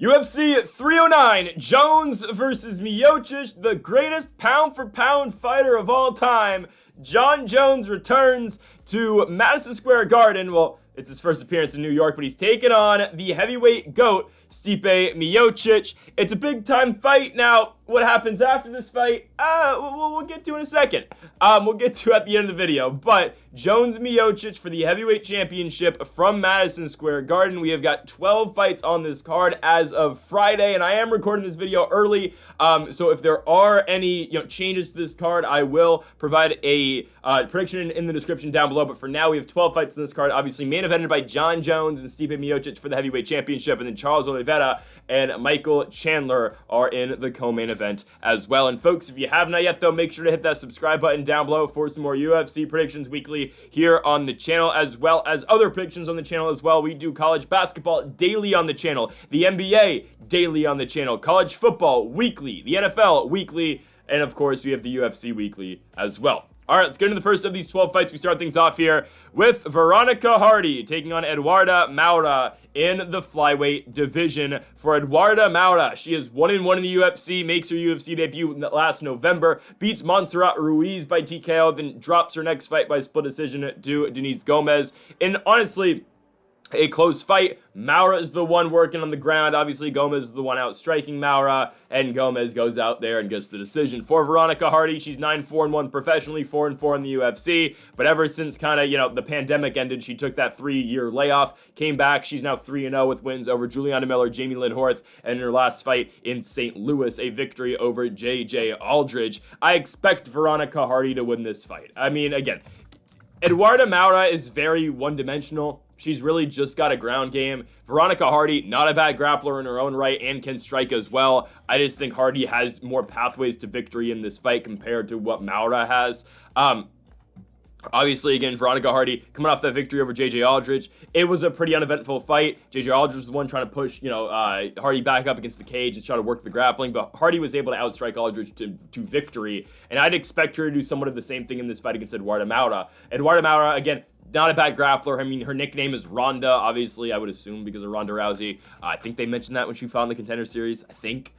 UFC 309, Jones versus Miocic, the greatest pound-for-pound fighter of all time. Jon Jones returns to Madison Square Garden. Well, it's his first appearance in New York, but he's taken on the heavyweight GOAT, Stipe Miocic. It's a big-time fight. Now, what happens after this fight, we'll get to in a second. We'll get to at the end of the video. But Jones Miocic for the heavyweight championship from Madison Square Garden. We have got 12 fights on this card as of Friday, and I am recording this video early. So if there are any changes to this card, I will provide a prediction in the description down below. But for now, we have 12 fights in this card. Obviously, main evented by Jon Jones and Stipe Miocic for the heavyweight championship, and then Charles Oliveira and Michael Chandler are in the co-main event as well. And folks, if you have not yet, though, make sure to hit that subscribe button down below for some more UFC predictions weekly here on the channel, as well as other predictions on the channel as well. We do college basketball daily on the channel, the NBA daily on the channel, college football weekly, the NFL weekly, and of course, we have the UFC weekly as well. All right, let's get into the first of these 12 fights. We start things off here with Veronica Hardy taking on Eduarda Moura in the flyweight division. For Eduarda Moura, she is 1-1 in the UFC, makes her UFC debut last November, beats Montserrat Ruiz by TKO, then drops her next fight by split decision to Diniz Gomez. And honestly, a close fight. Moura is the one working on the ground. Obviously, Gomez is the one out striking Moura, and Gomez goes out there and gets the decision. For Veronica Hardy, she's 9-4-1 professionally, 4-4 in the UFC, but ever since the pandemic ended, she took that 3-year layoff, came back. She's now 3-0 with wins over Juliana Miller, Jamie Lynn Horth, and in her last fight in St. Louis, a victory over JJ Aldridge. I expect Veronica Hardy to win this fight. I mean, again, Eduarda Moura is very one-dimensional. She's really just got a ground game. Veronica Hardy, not a bad grappler in her own right and can strike as well. I just think Hardy has more pathways to victory in this fight compared to what Moura has. Obviously, again, Veronica Hardy coming off that victory over JJ Aldridge. It was a pretty uneventful fight. JJ Aldridge was the one trying to push, Hardy back up against the cage and try to work the grappling, but Hardy was able to outstrike Aldridge to victory, and I'd expect her to do somewhat of the same thing in this fight against Eduarda Moura. Eduarda Moura, again, not a bad grappler. I mean, her nickname is Ronda, obviously, I would assume, because of Ronda Rousey. I think they mentioned that when she fought in the Contender Series, I think.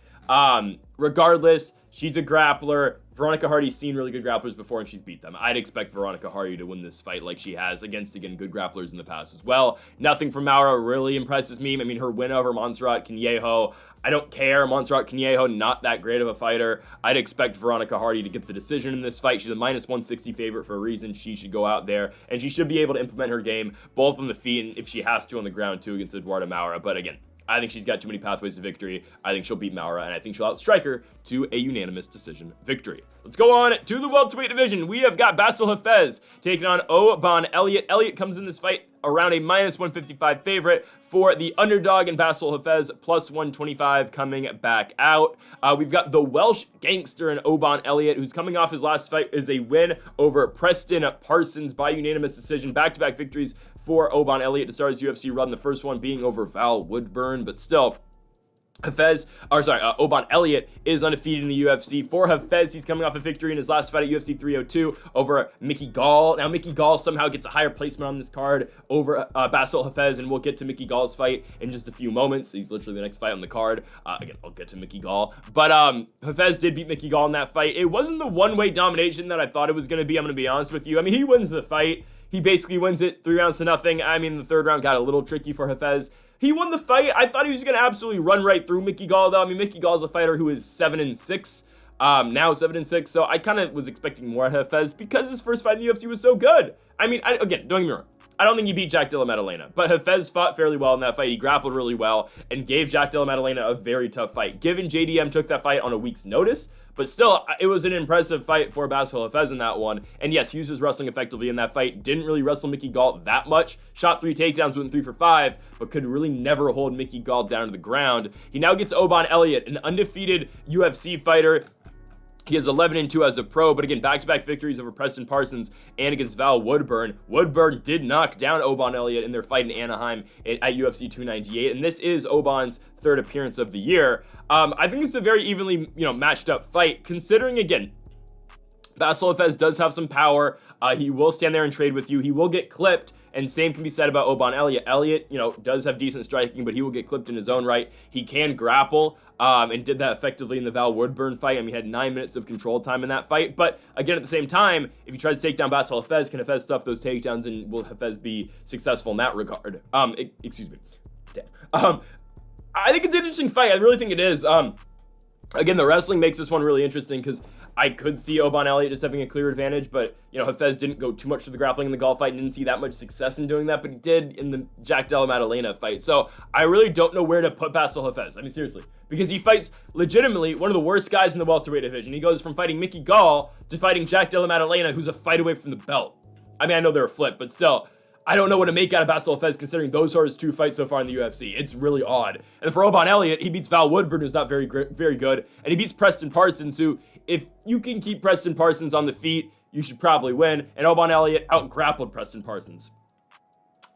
Regardless, she's a grappler. Veronica Hardy's seen really good grapplers before, and she's beat them. I'd expect Veronica Hardy to win this fight like she has against, again, good grapplers in the past as well. Nothing from Moura really impresses me. I mean, her win over Montserrat Conejo, I don't care. Montserrat Conejo, not that great of a fighter. I'd expect Veronica Hardy to get the decision in this fight. She's a -160 favorite for a reason. She should go out there, and she should be able to implement her game, both on the feet and if she has to on the ground, too, against Eduarda Moura. But again, I think she's got too many pathways to victory. I think she'll beat Moura, and I think she'll outstrike her to a unanimous decision victory. Let's go on to the welterweight division. We have got Bassil Hafez taking on Elliott. Elliott comes in this fight around a -155 favorite for the underdog, and Bassil Hafez +125 coming back out. We've got the Welsh gangster in Elliott, who's coming off his last fight is a win over Preston Parsons by unanimous decision. Back-to-back victories for Elliott to start his UFC run, the first one being over Val Woodburn, but still, Elliott is undefeated in the UFC. For Hafez, he's coming off a victory in his last fight at UFC 302 over Mickey Gall. Now, Mickey Gall somehow gets a higher placement on this card over Bassil Hafez, and we'll get to Mickey Gall's fight in just a few moments. He's literally the next fight on the card. Again, I'll get to Mickey Gall. But Hafez did beat Mickey Gall in that fight. It wasn't the one-way domination that I thought it was going to be, I'm going to be honest with you. I mean, he wins the fight. He basically wins it 3-0. I mean, the third round got a little tricky for Hafez. He won the fight. I thought he was going to absolutely run right through Mickey Gall, though. I mean, Mickey Gall's a fighter who is 7-6, now 7-6, so I kind of was expecting more at Hafez because his first fight in the UFC was so good. I mean, again, don't get me wrong. I don't think he beat Jack Della Maddalena, but Hafez fought fairly well in that fight. He grappled really well and gave Jack Della Maddalena a very tough fight. Given JDM took that fight on a week's notice, but still, it was an impressive fight for Bassil Hafez in that one. And yes, he used his wrestling effectively in that fight. Didn't really wrestle Mickey Gall that much. Shot 3 takedowns, went 3 for 5, but could really never hold Mickey Gall down to the ground. He now gets Elliott, an undefeated UFC fighter. He has 11-2 as a pro, but again, back-to-back victories over Preston Parsons and against Val Woodburn. Woodburn did knock down Elliott in their fight in Anaheim at UFC 298, and this is Oban's third appearance of the year. I think it's a very evenly, matched up fight, considering, again, Bassil Hafez does have some power. He will stand there and trade with you. He will get clipped, And same can be said about Oban Elliott. Elliott, does have decent striking, but he will get clipped in his own right. He can grapple, and did that effectively in the Val Woodburn fight. I mean, he had 9 minutes of control time in that fight. But again, at the same time, if he tries to take down Basel Hafez, can Hafez stuff those takedowns, and will Hafez be successful in that regard? Excuse me. Damn. I think it's an interesting fight. I really think it is. Again, the wrestling makes this one really interesting because I could see Oban Elliott just having a clear advantage, but, Hafez didn't go too much to the grappling in the Gall fight and didn't see that much success in doing that, but he did in the Jack Della Maddalena fight. So I really don't know where to put Basel Hafez. I mean, seriously, because he fights legitimately one of the worst guys in the welterweight division. He goes from fighting Mickey Gall to fighting Jack Della Maddalena, who's a fight away from the belt. I mean, I know they're a flip, but still, I don't know what to make out of Basel Hafez considering those are his 2 fights so far in the UFC. It's really odd. And for Oban Elliott, he beats Val Woodburn, who's not very good, and he beats Preston Parsons, who, if you can keep Preston Parsons on the feet, you should probably win. And Oban Elliott out-grappled Preston Parsons.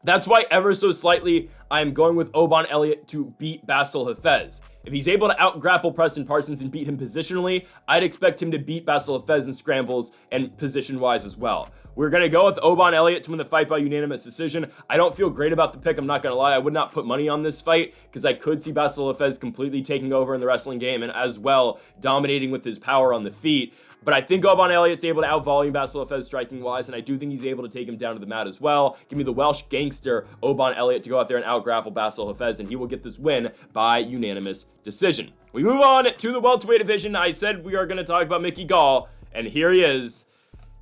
That's why ever so slightly, I'm going with Oban Elliott to beat Basel Hafez. If he's able to out-grapple Preston Parsons and beat him positionally, I'd expect him to beat Basel Hafez in scrambles and position-wise as well. We're going to go with Oban Elliott to win the fight by unanimous decision. I don't feel great about the pick, I'm not going to lie. I would not put money on this fight because I could see Basel Hafez completely taking over in the wrestling game and as well dominating with his power on the feet. But I think Oban Elliott's able to out-volume Basel Hafez striking-wise, and I do think he's able to take him down to the mat as well. Give me the Welsh gangster, Oban Elliott, to go out there and out-grapple Basel Hafez, and he will get this win by unanimous decision. We move on to the welterweight division. I said we are going to talk about Mickey Gall, and here he is.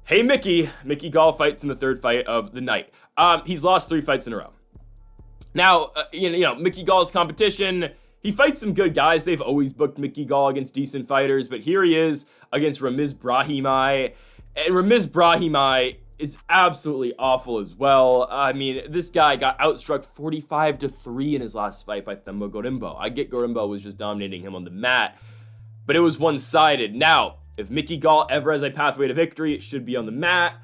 Hey, Mickey. Mickey Gall fights in the 3rd fight of the night. He's lost 3 fights in a row. Now, Mickey Gall's competition, he fights some good guys. They've always booked Mickey Gall against decent fighters, but here he is against Ramiz Brahimaj. And Ramiz Brahimaj is absolutely awful as well. I mean, this guy got outstruck 45-3 in his last fight by Themba Gorimbo. I get Gorimbo was just dominating him on the mat, but it was one-sided. Now, if Mickey Gall ever has a pathway to victory, it should be on the mat.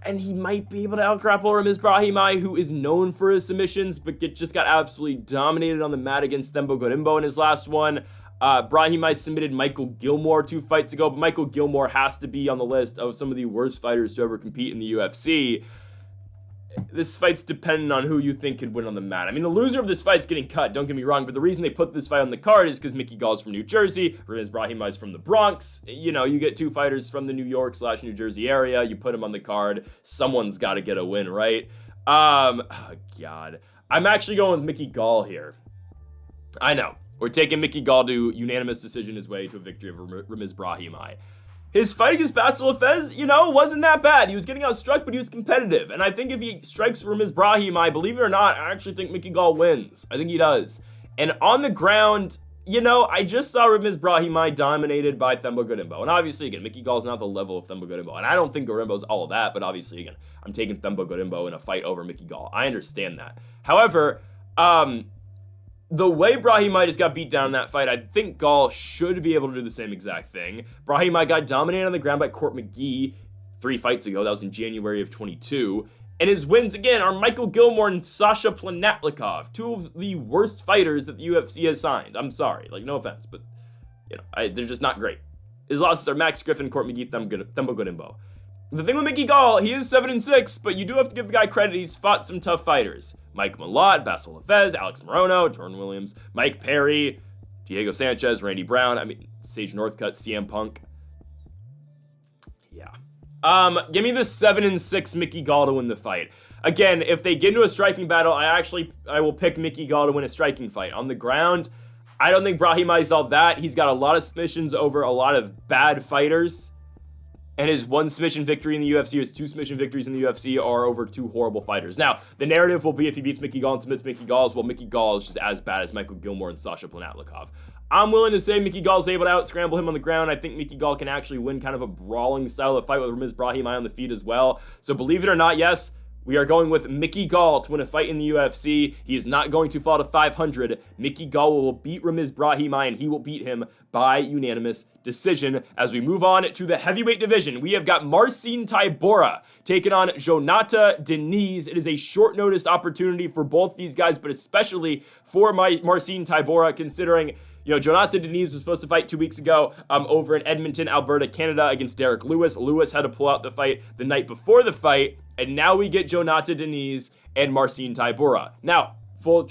And he might be able to out-grapple Ramiz Brahimaj, who is known for his submissions, but just got absolutely dominated on the mat against Themba Gorimbo in his last one. Brahimaj submitted Michael Gilmore 2 fights ago, but Michael Gilmore has to be on the list of some of the worst fighters to ever compete in the UFC. This fight's dependent on who you think could win on the mat. I mean, the loser of this fight's getting cut, don't get me wrong, but the reason they put this fight on the card is because Mickey Gall's from New Jersey, Ramiz Brahimaj's from the Bronx. You get 2 fighters from the New York/New Jersey area, you put them on the card, someone's got to get a win, right? Oh, God. I'm actually going with Mickey Gall here. I know. We're taking Mickey Gall to unanimous decision his way to a victory of Ramiz Brahimaj. His fight against Basel Hafez, wasn't that bad. He was getting outstruck, but he was competitive. And I think if he strikes Ramiz Brahimaj, believe it or not, I actually think Mickey Gall wins. I think he does. And on the ground, I just saw Ramiz Brahimaj dominated by Themba Gorimbo. And obviously, again, Mickey Gall's not the level of Themba Gorimbo. And I don't think Gorimbo's all of that, but obviously, again, I'm taking Themba Gorimbo in a fight over Mickey Gall. I understand that. However, the way Brahimaj just got beat down in that fight, I think Gall should be able to do the same exact thing. Brahimaj got dominated on the ground by Court McGhee 3 fights ago. That was in January of 22. And his wins, again, are Michael Gilmore and Sasha Planetlikov, 2 of the worst fighters that the UFC has signed. I'm sorry. No offense, but, they're just not great. His losses are Max Griffin, Court McGhee, Themba Gorimbo. The thing with Mickey Gall, he is 7-6, but you do have to give the guy credit. He's fought some tough fighters. Mike Malott, Basel Hafez, Alex Morono, Jordan Williams, Mike Perry, Diego Sanchez, Randy Brown, Sage Northcutt, CM Punk. Yeah. Give me the 7-6 Mickey Gall to win the fight. Again, if they get into a striking battle, I will pick Mickey Gall to win a striking fight. On the ground, I don't think Brahimaj's all that. He's got a lot of submissions over a lot of bad fighters. And his 1 submission victory in the UFC, his 2 submission victories in the UFC are over 2 horrible fighters. Now, the narrative will be if he beats Mickey Gall and submits Mickey Gall, well, Mickey Gall is just as bad as Michael Gilmore and Sasha Planetlikov. I'm willing to say Mickey Gall's able to out-scramble him on the ground. I think Mickey Gall can actually win kind of a brawling style of fight with Ramiz Brahimaj on the feet as well. So believe it or not, yes, we are going with Mickey Gall to win a fight in the UFC. He is not going to fall to 500. Mickey Gall will beat Ramiz Brahimaj, and he will beat him by unanimous decision. As we move on to the heavyweight division, we have got Marcin Tybura taking on Jonata Diniz. It is a short-noticed opportunity for both these guys, but especially for Marcin Tybura, considering Jonata Diniz was supposed to fight 2 weeks ago over in Edmonton, Alberta, Canada against Derek Lewis. Lewis had to pull out the fight the night before the fight. and now we get Jonata Diniz and Marcin Tybura. Now, full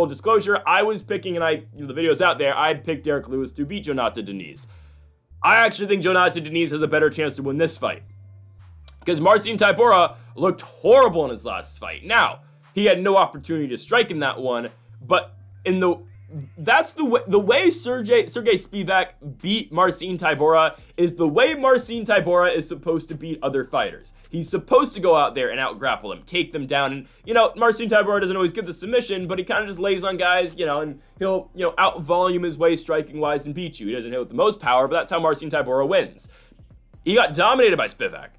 disclosure, I was picking, and the video's out there, I'd picked Derek Lewis to beat Jonata Diniz. I actually think Jonata Diniz has a better chance to win this fight, because Marcin Tybura looked horrible in his last fight. Now, he had no opportunity to strike in that one, but that's the way Sergey Spivak beat Marcin Tybura is the way Marcin Tybura is supposed to beat other fighters. He's supposed to go out there and out-grapple them, take them down, and, Marcin Tybura doesn't always get the submission, but he kind of just lays on guys, and he'll, out-volume his way striking-wise and beat you. He doesn't hit with the most power, but that's how Marcin Tybura wins. He got dominated by Spivak.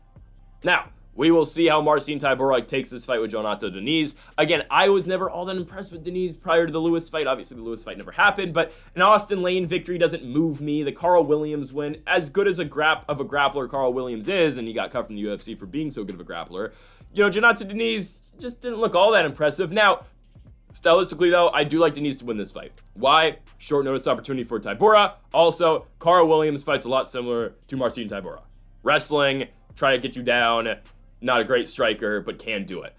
Now, we will see how Marcin Tybura takes this fight with Jonata Diniz. Again, I was never all that impressed with Diniz prior to the Lewis fight. Obviously, the Lewis fight never happened, but an Austin Lane victory doesn't move me. The Carl Williams win, as good as a grappler Carl Williams is, and he got cut from the UFC for being so good of a grappler, Jonata Diniz just didn't look all that impressive. Now, stylistically, though, I do like Diniz to win this fight. Why? Short notice opportunity for Tybura. Also, Carl Williams fights a lot similar to Marcin Tybura. Wrestling, try to get you down. Not a great striker, but can do it.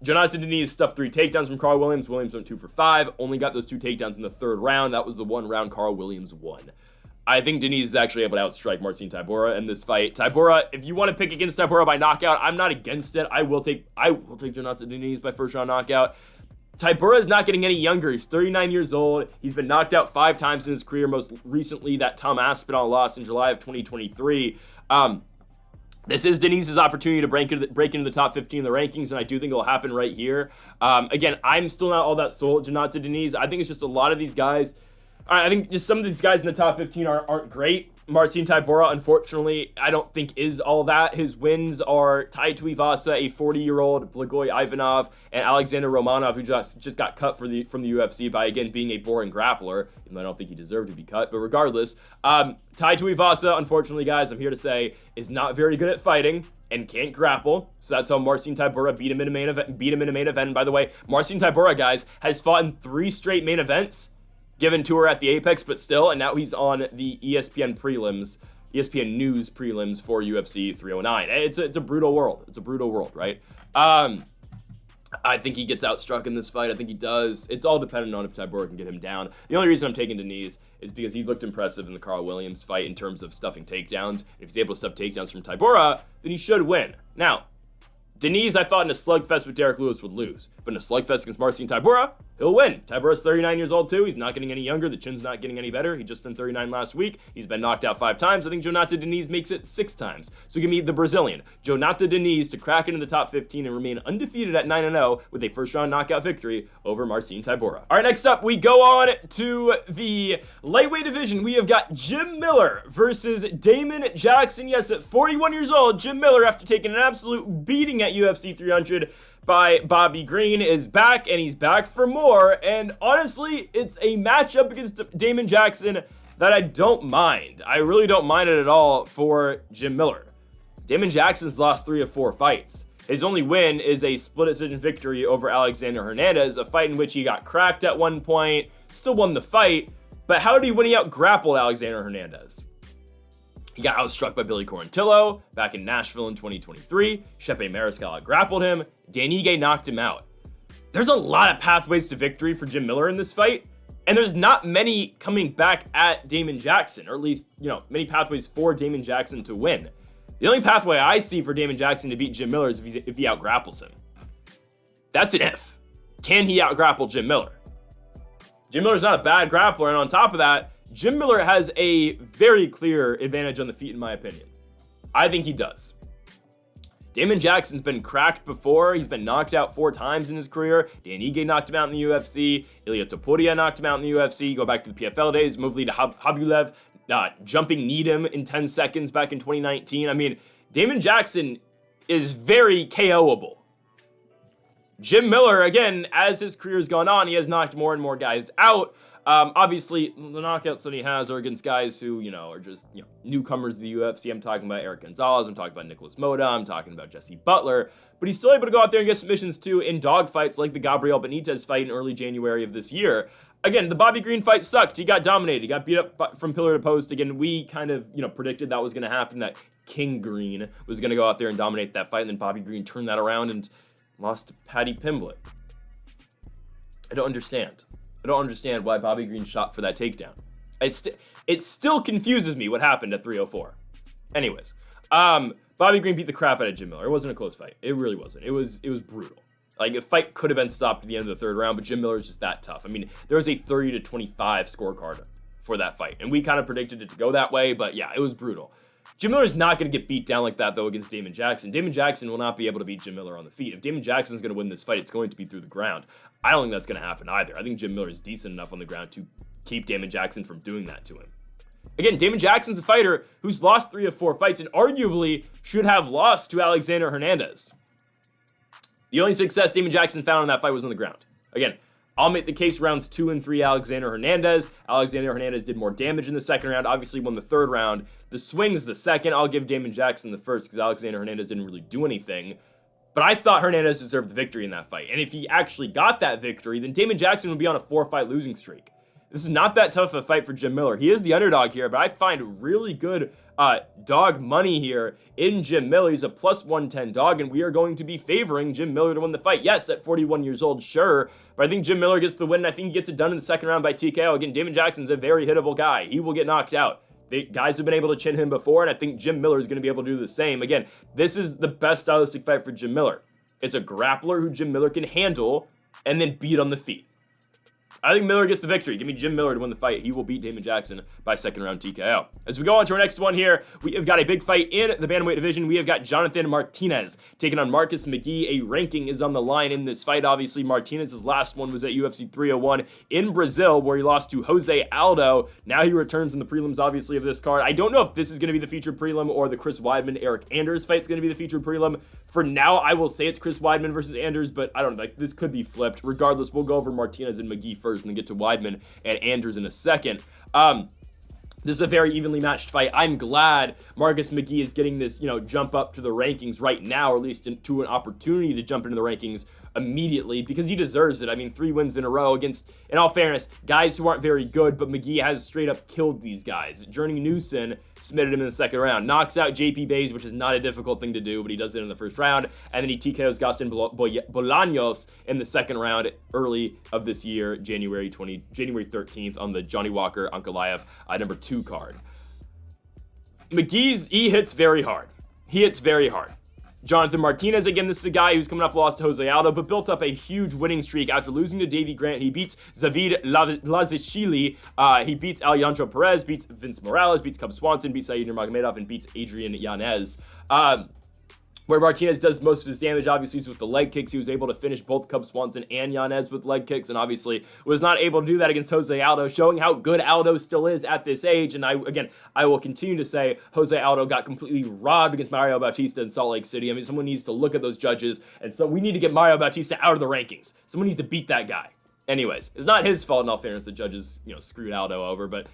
Jonata Diniz stuffed 3 takedowns from Carl Williams. Williams went 2 for 5. Only got those 2 takedowns in the 3rd round. That was the 1 round Carl Williams won. I think Diniz is actually able to outstrike Marcin Tybura in this fight. Tybura, if you want to pick against Tybura by knockout, I'm not against it. I will take Jonata Diniz by first round knockout. Tybura is not getting any younger. He's 39 years old. He's been knocked out 5 times in his career, most recently that Tom Aspinall loss in July of 2023. This is Diniz's opportunity to break into the top 15 in the rankings, and I do think it'll happen right here. Again, I'm still not all that sold Jonata Diniz. I think it's just a lot of these guys. I think just some of these guys in the top 15 aren't great. Marcin Tybura, unfortunately, I don't think is all that. His wins are Tai Tuivasa, a 40-year-old Blagoy Ivanov, and Alexander Romanov, who just got cut from the UFC by, again, being a boring grappler, even though I don't think he deserved to be cut. But regardless, Tai Tuivasa, unfortunately, guys, I'm here to say, is not very good at fighting and can't grapple. So that's how Marcin Tybura beat him in a main event. And by the way, Marcin Tybura, guys, has fought in 3 straight main events, given tour at the Apex, but still, and now he's on the ESPN News prelims for UFC 309. It's a brutal world. It's a brutal world, right? I think he gets outstruck in this fight. I think he does. It's all dependent on if Tybura can get him down. The only reason I'm taking Diniz is because he looked impressive in the Carl Williams fight in terms of stuffing takedowns. If he's able to stuff takedowns from Tybura, then he should win. Now, Diniz, I thought in a slugfest with Derek Lewis would lose, but in a slugfest against Marcin Tybura, he'll win. Tybura's 39 years old too. He's not getting any younger. The chin's not getting any better. He just turned 39 last week. He's been knocked out 5 times. I think Jonata Diniz makes it 6 times. So give me the Brazilian, Jonata Diniz, to crack into the top 15 and remain undefeated at 9-0 with a first-round knockout victory over Marcin Tybura. All right, next up, we go on to the lightweight division. We have got Jim Miller versus Damon Jackson. Yes, at 41 years old, Jim Miller, after taking an absolute beating at UFC 300 by Bobby Green, is back, and he's back for more. And honestly, it's a matchup against Damon Jackson that I don't mind. I really don't mind it at all for Jim Miller. Damon Jackson's lost 3 of 4 fights. His only win is a split decision victory over Alexander Hernandez, a fight in which he got cracked at one point, still won the fight, but how did he win? He out-grappled Alexander Hernandez. He got outstruck by Billy Quarantillo back in Nashville in 2023. Shepe Mariscal out-grappled him. Dan Ige knocked him out. There's a lot of pathways to victory for Jim Miller in this fight, and there's not many coming back at Damon Jackson, or at least, many pathways for Damon Jackson to win. The only pathway I see for Damon Jackson to beat Jim Miller is if he out-grapples him. That's an if. Can he out-grapple Jim Miller? Jim Miller's not a bad grappler, and on top of that, Jim Miller has a very clear advantage on the feet, in my opinion. I think he does. Damon Jackson's been cracked before. He's been knocked out 4 times in his career. Dan Ige knocked him out in the UFC. Elliott knocked him out in the UFC. Go back to the PFL days. Movlid Habulev jumping kneed him in 10 seconds back in 2019. I mean, Damon Jackson is very KO'able. Jim Miller, again, as his career's gone on, he has knocked more and more guys out. Obviously, the knockouts that he has are against guys who, are just, newcomers to the UFC. I'm talking about Eric Gonzalez. I'm talking about Nicholas Moda. I'm talking about Jesse Butler. But he's still able to go out there and get submissions, too, in dogfights like the Gabriel Benitez fight in early January of this year. Again, the Bobby Green fight sucked. He got dominated. He got beat up from pillar to post. Again, we kind of, predicted that was going to happen, that King Green was going to go out there and dominate that fight, and then Bobby Green turned that around and lost to Paddy Pimblett. I don't understand. I don't understand why Bobby Green shot for that takedown. It still confuses me what happened at 304. Anyways, Bobby Green beat the crap out of Jim Miller. It wasn't a close fight. It really wasn't. It was brutal. Like, the fight could have been stopped at the end of the third round, but Jim Miller is just that tough. I mean, there was a 30-25 scorecard for that fight, and we kind of predicted it to go that way, but yeah, it was brutal. Jim Miller is not going to get beat down like that, though, against Damon Jackson. Damon Jackson will not be able to beat Jim Miller on the feet. If Damon Jackson is going to win this fight, it's going to be through the ground. I don't think that's going to happen either. I think Jim Miller is decent enough on the ground to keep Damon Jackson from doing that to him. Again, Damon Jackson's a fighter who's lost 3 of 4 fights and arguably should have lost to Alexander Hernandez. The only success Damon Jackson found in that fight was on the ground. Again, I'll make the case rounds 2 and 3 Alexander Hernandez. Alexander Hernandez did more damage in the second round, obviously won the third round. The swings the second. I'll give Damon Jackson the first because Alexander Hernandez didn't really do anything. But I thought Hernandez deserved the victory in that fight. And if he actually got that victory, then Damon Jackson would be on a 4-fight losing streak. This is not that tough of a fight for Jim Miller. He is the underdog here, but I find really good dog money here in Jim Miller. He's a plus 110 dog, and we are going to be favoring Jim Miller to win the fight. Yes, at 41 years old, sure, but I think Jim Miller gets the win, and I think he gets it done in the second round by TKO. Again, Damon Jackson's a very hittable guy. He will get knocked out. Guys have been able to chin him before, and I think Jim Miller is going to be able to do the same. Again, this is the best stylistic fight for Jim Miller. It's a grappler who Jim Miller can handle and then beat on the feet. I think Miller gets the victory. Give me Jim Miller to win the fight. He will beat Damon Jackson by second round TKO. As we go on to our next one here, we have got a big fight in the bantamweight division. We have got Jonathan Martinez taking on Marcus McGhee. A ranking is on the line in this fight. Obviously, Martinez's last one was at UFC 301 in Brazil, where he lost to Jose Aldo. Now he returns in the prelims, obviously, of this card. I don't know if this is going to be the featured prelim or the Chris Weidman, Eric Anders fight is going to be the featured prelim. For now, I will say it's Chris Weidman versus Anders, but I don't know. Like, this could be flipped. Regardless, we'll go over Martinez and McGhee first and then get to Weidman and Anders in a second. This is a very evenly matched fight. I'm glad Marcus McGhee is getting this, jump up to the rankings right now, or at least to an opportunity to jump into the rankings immediately, because he deserves it. I mean, 3 wins in a row against, in all fairness, guys who aren't very good, but McGhee has straight up killed these guys. Journey Newson submitted him in the second round. Knocks out JP Bays, which is not a difficult thing to do, but he does it in the first round. And then he TKOs Gaston Bolaños in the second round early of this year, January 13th on the Johnny Walker Ankalaev number 2 card. He hits very hard. Jonathan Martinez, again, this is a guy who's coming off a loss to Jose Aldo, but built up a huge winning streak after losing to Davey Grant. He beats Zavid Lazishvili, he beats Alejandro Perez, beats Vince Morales, beats Cub Swanson, beats Said Nurmagomedov, and beats Adrian Yanez. Where Martinez does most of his damage, obviously, is with the leg kicks. He was able to finish both Cub Swanson and Yanez with leg kicks, and obviously was not able to do that against Jose Aldo, showing how good Aldo still is at this age. And I will continue to say Jose Aldo got completely robbed against Mario Bautista in Salt Lake City. I mean, someone needs to look at those judges, and so we need to get Mario Bautista out of the rankings. Someone needs to beat that guy. Anyways, it's not his fault, in all fairness. The judges, screwed Aldo over, but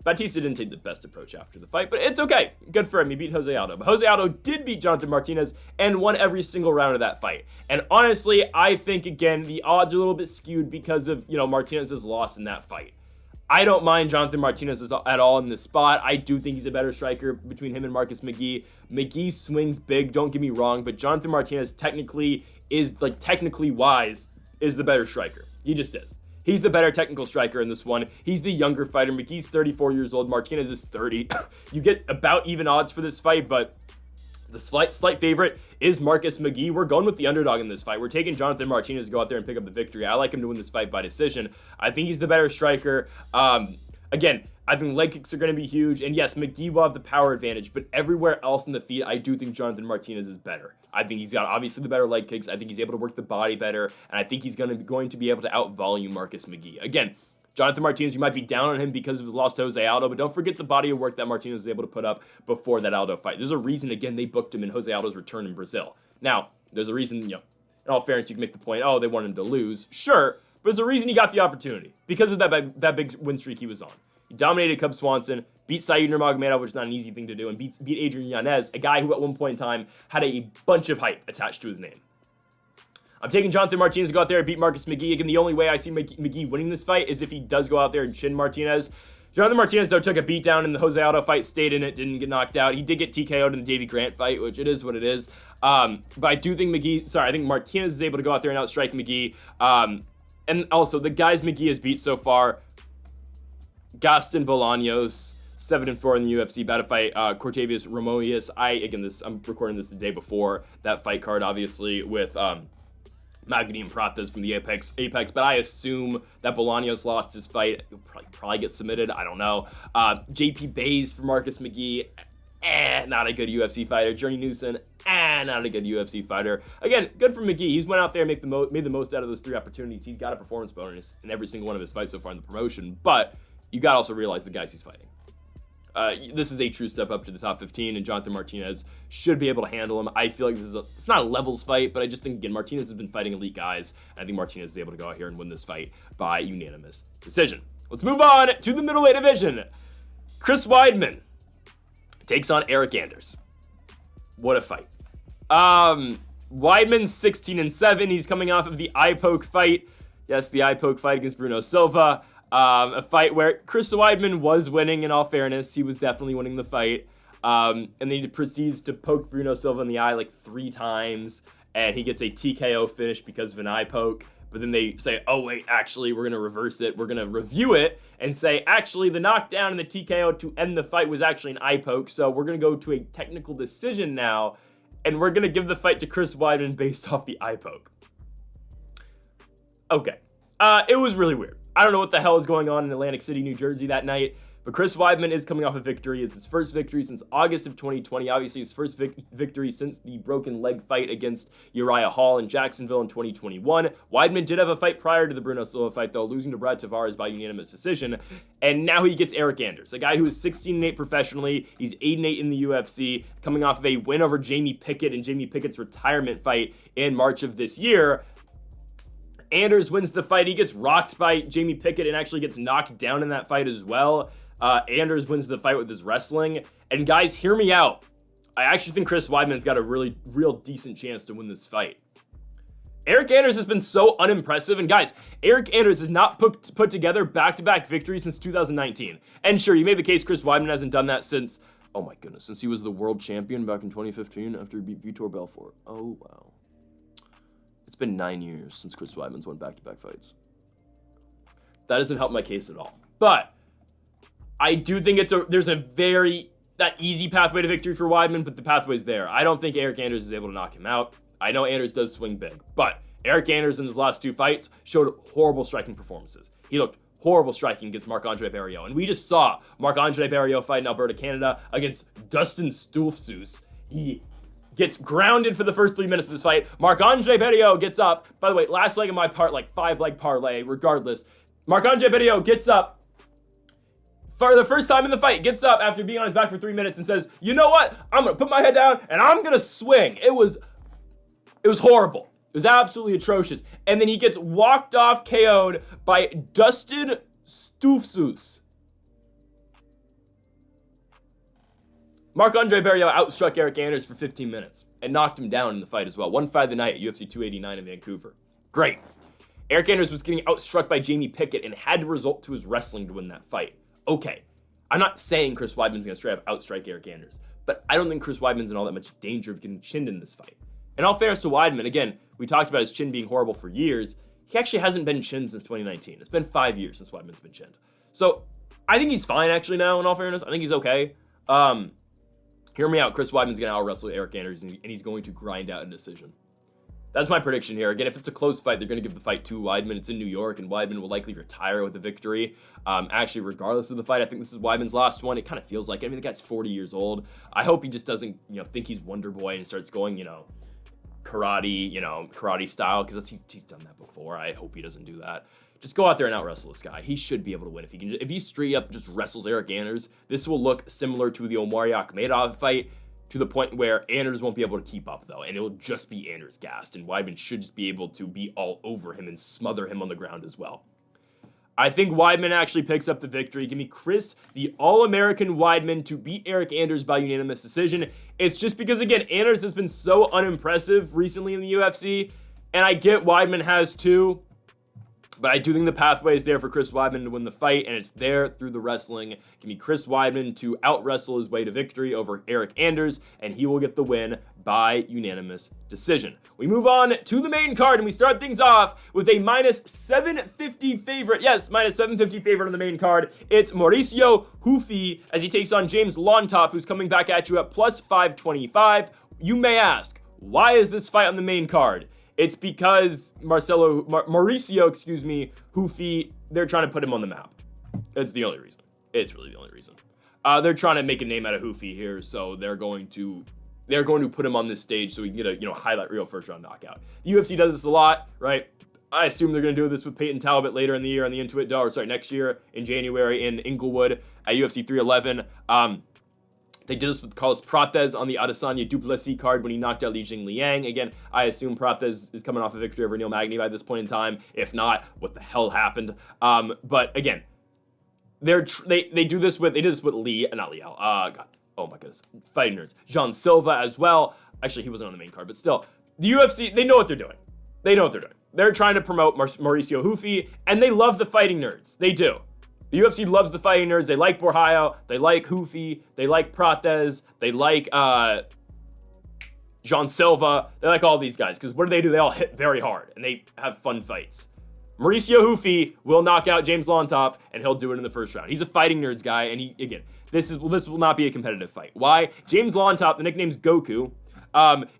Bautista didn't take the best approach after the fight, but it's okay. Good for him. He beat Jose Aldo. But Jose Aldo did beat Jonathan Martinez and won every single round of that fight. And honestly, I think, again, the odds are a little bit skewed because of, Martinez's loss in that fight. I don't mind Jonathan Martinez at all in this spot. I do think he's a better striker between him and Marcus McGhee. McGhee swings big, don't get me wrong, but Jonathan Martinez technically wise, is the better striker. He just is. He's the better technical striker in this one. He's the younger fighter. McGee's 34 years old. Martinez is 30. You get about even odds for this fight, but the slight favorite is Marcus McGhee. We're going with the underdog in this fight. We're taking Jonathan Martinez to go out there and pick up the victory. I like him to win this fight by decision. I think he's the better striker. Again, I think leg kicks are going to be huge. And yes, McGhee will have the power advantage, but everywhere else in the feet, I do think Jonathan Martinez is better. I think he's got obviously the better leg kicks. I think he's able to work the body better. And I think he's going to be able to out-volume Marcus McGhee. Again, Jonathan Martinez, you might be down on him because of his loss to Jose Aldo, but don't forget the body of work that Martinez was able to put up before that Aldo fight. There's a reason, again, they booked him in Jose Aldo's return in Brazil. Now, there's a reason, in all fairness, you can make the point, they wanted him to lose. Sure, but there's a reason he got the opportunity because of that big win streak he was on. He dominated Cub Swanson, beat Said Nurmagomedov, which is not an easy thing to do, and beat Adrian Yanez, a guy who at one point in time had a bunch of hype attached to his name. I'm taking Jonathan Martinez to go out there and beat Marcus McGhee. Again, the only way I see McGhee winning this fight is if he does go out there and chin Martinez. Jonathan Martinez, though, took a beatdown in the Jose Aldo fight, stayed in it, didn't get knocked out. He did get TKO'd in the Davey Grant fight, which it is what it is. But I do think I think Martinez is able to go out there and outstrike McGhee. And also, the guys McGhee has beat so far, Gaston Bolaños, 7-4 in the UFC, about to fight Cortavius Romoius. I'm recording this the day before that fight card, obviously, with McGhee and Pratas from the Apex, but I assume that Bolaños lost his fight. He'll probably get submitted. I don't know. JP Bays for Marcus McGhee. Not a good UFC fighter. Journey Newson, not a good UFC fighter. Again, good for McGhee. He's went out there and made the most out of those 3 opportunities. He's got a performance bonus in every single one of his fights so far in the promotion, but you got to also realize the guys he's fighting. This is a true step up to the top 15, and Jonathan Martinez should be able to handle him. I feel like it's not a levels fight, but I just think, again, Martinez has been fighting elite guys, and I think Martinez is able to go out here and win this fight by unanimous decision. Let's move on to the middleweight division. Chris Weidman takes on Eric Anders. What a fight. Weidman's 16-7. He's coming off of the eye poke fight. Yes, the eye poke fight against Bruno Silva. A fight where Chris Weidman was winning, in all fairness. He was definitely winning the fight. And then he proceeds to poke Bruno Silva in the eye like 3 times. And he gets a TKO finish because of an eye poke. But then they say, oh, wait, actually, we're going to reverse it. We're going to review it and say, actually, the knockdown and the TKO to end the fight was actually an eye poke. So we're going to go to a technical decision now. And we're going to give the fight to Chris Weidman based off the eye poke. Okay. It was really weird. I don't know what the hell is going on in Atlantic City, New Jersey that night, but Chris Weidman is coming off a victory. It's his first victory since August of 2020. Obviously, his first victory since the broken leg fight against Uriah Hall in Jacksonville in 2021. Weidman did have a fight prior to the Bruno Silva fight, though, losing to Brad Tavares by unanimous decision. And now he gets Eric Anders, a guy who is 16-8 professionally. He's 8-8 in the UFC, coming off of a win over Jamie Pickett and Jamie Pickett's retirement fight in March of this year. Anders wins the fight. He gets rocked by Jamie Pickett and actually gets knocked down in that fight as well. Anders wins the fight with his wrestling. And guys, hear me out. I actually think Chris Weidman's got a real decent chance to win this fight. Eric Anders has been so unimpressive. And guys, Eric Anders has not put together back-to-back victories since 2019. And sure, you made the case Chris Weidman hasn't done that since, oh my goodness, since he was the world champion back in 2015 after he beat Vitor Belfort. Oh, wow. It's been 9 years since Chris Weidman's won back-to-back fights. That doesn't help my case at all. But I do think there's that easy pathway to victory for Weidman, but the pathway's there. I don't think Eric Anders is able to knock him out. I know Anders does swing big, but Eric Anders in his last 2 fights showed horrible striking performances. He looked horrible striking against Marc-Andre Barriault, and we just saw Marc-Andre Barriault fight in Alberta, Canada against Dustin Stoltzfus. He gets grounded for the first 3 minutes of this fight. Marc-Andre Barriault gets up. By the way, last leg of my part, like 5-leg parlay, regardless. Marc-Andre Barriault gets up for the first time in the fight, gets up after being on his back for 3 minutes and says, you know what? I'm going to put my head down and I'm going to swing. It was horrible. It was absolutely atrocious. And then he gets walked off, KO'd by Dustin Stoltzfus. Marc-Andre Barriault outstruck Eric Anders for 15 minutes and knocked him down in the fight as well. One fight of the night at UFC 289 in Vancouver. Great. Eric Anders was getting outstruck by Jamie Pickett and had to resort to his wrestling to win that fight. Okay. I'm not saying Chris Weidman's going to straight up outstrike Eric Anders, but I don't think Chris Weidman's in all that much danger of getting chinned in this fight. In all fairness to Weidman, again, we talked about his chin being horrible for years. He actually hasn't been chinned since 2019. It's been 5 years since Weidman's been chinned. So I think he's fine actually now, in all fairness. I think he's okay. Hear me out. Chris Weidman's going to out-wrestle Eric Anders, and he's going to grind out a decision. That's my prediction here. Again, if it's a close fight, they're going to give the fight to Weidman. It's in New York, and Weidman will likely retire with a victory. Actually, regardless of the fight, I think this is Weidman's last one. It kind of feels like it. I mean, the guy's 40 years old. I hope he just doesn't, think he's Wonder Boy and starts going, karate style, because he's done that before. I hope he doesn't do that. Just go out there and out-wrestle this guy. He should be able to win. If he straight up just wrestles Eric Anders, this will look similar to the Omari Akhmedov fight, to the point where Anders won't be able to keep up, though, and it'll just be Anders gassed, and Weidman should just be able to be all over him and smother him on the ground as well. I think Weidman actually picks up the victory. Give me Chris, the All-American Weidman, to beat Eric Anders by unanimous decision. It's just because, again, Anders has been so unimpressive recently in the UFC. And I get Weidman has 2. But I do think the pathway is there for Chris Weidman to win the fight, and it's there through the wrestling. Give me Chris Weidman to out-wrestle his way to victory over Eric Anders, and he will get the win by unanimous decision. We move on to the main card, and we start things off with a minus 750 favorite. Yes, minus 750 favorite on the main card. It's Mauricio Ruffy as he takes on James Llontop, who's coming back at you at plus 525. You may ask, why is this fight on the main card? It's because Mauricio, Ruffy, they're trying to put him on the map. That's the only reason. It's really the only reason. They're trying to make a name out of Ruffy here, so they're going to put him on this stage so we can get a highlight reel first round knockout. The UFC does this a lot, right? I assume they're going to do this with Peyton Talbot later in the year on the Intuit Dome, next year in January in Inglewood at UFC 311. They did this with Carlos Prates on the Adesanya Duplessis card when he knocked out Li Jingliang. Again, I assume Prates is coming off a victory over Neil Magny by this point in time. If not, what the hell happened? But again, they did this with oh my goodness, fighting nerds. Jean Silva as well. Actually, he wasn't on the main card, but still, the UFC, they know what they're doing. They're trying to promote Mauricio Ruffy, and they love the fighting nerds. They do. The UFC loves the fighting nerds. They like Borja, they like Ruffy, they like Prates, they like Jean Silva, they like all these guys, because what do? They all hit very hard, and they have fun fights. Mauricio Ruffy will knock out James Llontop, and he'll do it in the first round. He's a fighting nerds guy, and this will not be a competitive fight. Why? James Llontop, the nickname's Goku,